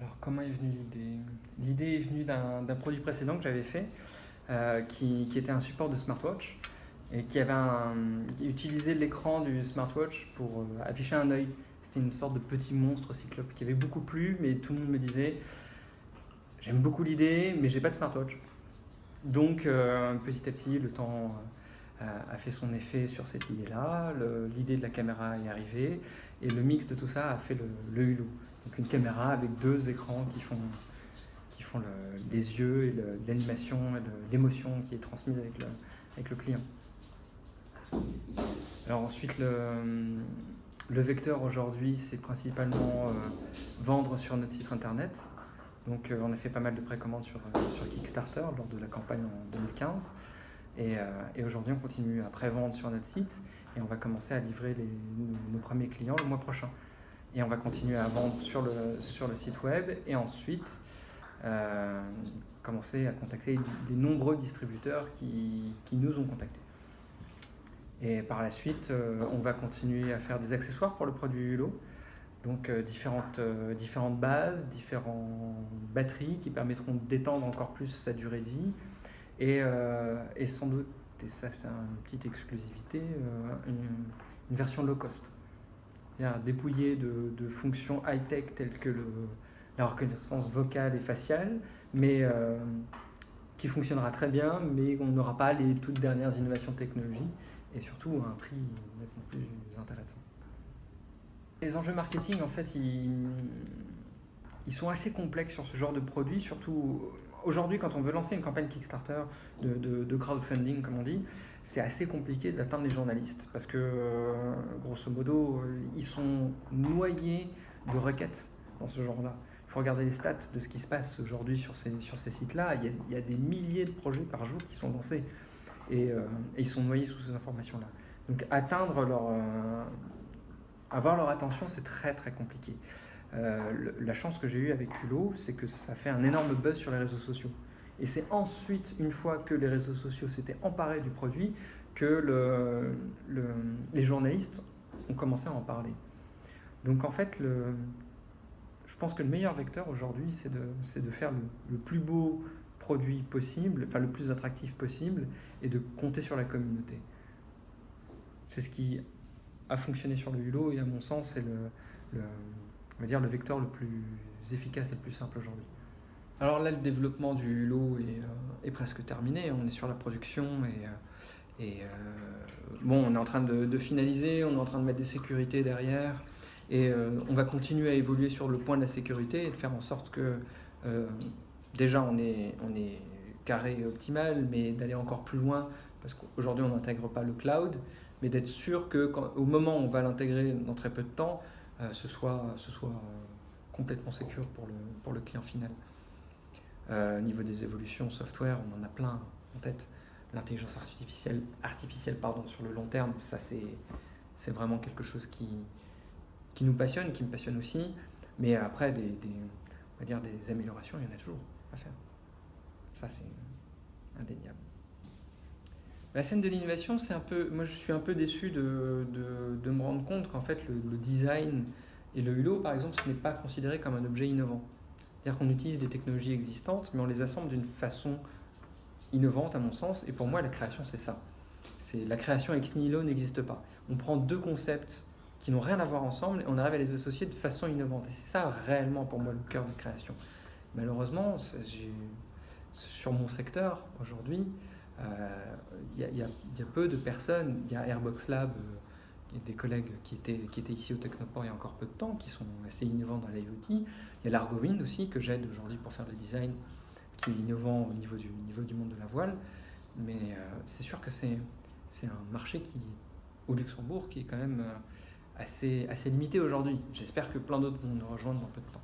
Alors, comment est venue l'idée? L'idée est venue d'un produit précédent que j'avais fait, qui était un support de smartwatch et qui utilisait l'écran du smartwatch pour afficher un œil. C'était une sorte de petit monstre cyclope qui avait beaucoup plu, mais tout le monde me disait j'aime beaucoup l'idée, mais j'ai pas de smartwatch. Donc, petit à petit, le temps a fait son effet sur cette idée-là. L'idée de la caméra est arrivée et le mix de tout ça a fait le Hulot. Donc, une caméra avec deux écrans qui font les yeux et l'animation et l'émotion qui est transmise avec le client. Alors ensuite, le vecteur aujourd'hui, c'est principalement vendre sur notre site internet. Donc on a fait pas mal de précommandes sur Kickstarter lors de la campagne en 2015. Et aujourd'hui, on continue à prévendre sur notre site et on va commencer à livrer nos premiers clients le mois prochain. Et on va continuer à vendre sur le site web et ensuite commencer à contacter les nombreux distributeurs qui nous ont contactés. Et par la suite, on va continuer à faire des accessoires pour le produit Hulot. Donc différentes bases, différentes batteries qui permettront d'étendre encore plus sa durée de vie. Et sans doute, et ça c'est une petite exclusivité, une version low cost. C'est-à-dire dépouillée de fonctions high-tech telles que la reconnaissance vocale et faciale, mais qui fonctionnera très bien, mais on n'aura pas les toutes dernières innovations technologiques et surtout à un prix nettement plus intéressant. Les enjeux marketing, en fait, ils sont assez complexes sur ce genre de produit, surtout aujourd'hui quand on veut lancer une campagne Kickstarter de crowdfunding, comme on dit, c'est assez compliqué d'atteindre les journalistes parce que, grosso modo, ils sont noyés de requêtes dans ce genre-là. Il faut regarder les stats de ce qui se passe aujourd'hui sur ces sites-là. Il y a des milliers de projets par jour qui sont lancés et ils sont noyés sous ces informations-là. Donc avoir leur attention, c'est très très compliqué. La chance que j'ai eue avec Hulot, c'est que ça fait un énorme buzz sur les réseaux sociaux. Et c'est ensuite, une fois que les réseaux sociaux s'étaient emparés du produit, que les journalistes ont commencé à en parler. Donc en fait, je pense que le meilleur vecteur aujourd'hui, c'est de faire le plus beau produit possible, enfin le plus attractif possible, et de compter sur la communauté. C'est ce qui a fonctionné sur le Hulot, et à mon sens, c'est on va dire le vecteur le plus efficace et le plus simple aujourd'hui. Alors là, le développement du Hulot est presque terminé. On est sur la production bon, on est en train de finaliser, on est en train de mettre des sécurités derrière et on va continuer à évoluer sur le point de la sécurité et de faire en sorte que déjà on est carré et optimal, mais d'aller encore plus loin parce qu'aujourd'hui on n'intègre pas le cloud, mais d'être sûr qu'au moment où on va l'intégrer dans très peu de temps, ce soit complètement sécure pour le client final. Au niveau des évolutions software, on en a plein en tête. L'intelligence artificielle sur le long terme, ça c'est vraiment quelque chose qui nous passionne, qui me passionne aussi. Mais après, on va dire des améliorations, il y en a toujours à faire. Ça c'est indéniable. La scène de l'innovation, moi je suis un peu déçu de me rendre compte qu'en fait le design et le Hulot par exemple, ce n'est pas considéré comme un objet innovant. C'est-à-dire qu'on utilise des technologies existantes, mais on les assemble d'une façon innovante à mon sens, et pour moi la création c'est ça. La création ex nihilo n'existe pas. On prend deux concepts qui n'ont rien à voir ensemble et on arrive à les associer de façon innovante. Et c'est ça réellement pour moi le cœur de la création. Malheureusement, sur mon secteur aujourd'hui, il y a peu de personnes. Il y a Airbox Lab, des collègues qui étaient ici au Technoport il y a encore peu de temps, qui sont assez innovants dans l'IoT. Il y a l'Argowind aussi, que j'aide aujourd'hui pour faire le design, qui est innovant au niveau du monde de la voile. Mais c'est sûr que c'est un marché au Luxembourg qui est quand même assez limité aujourd'hui. J'espère que plein d'autres vont nous rejoindre dans peu de temps.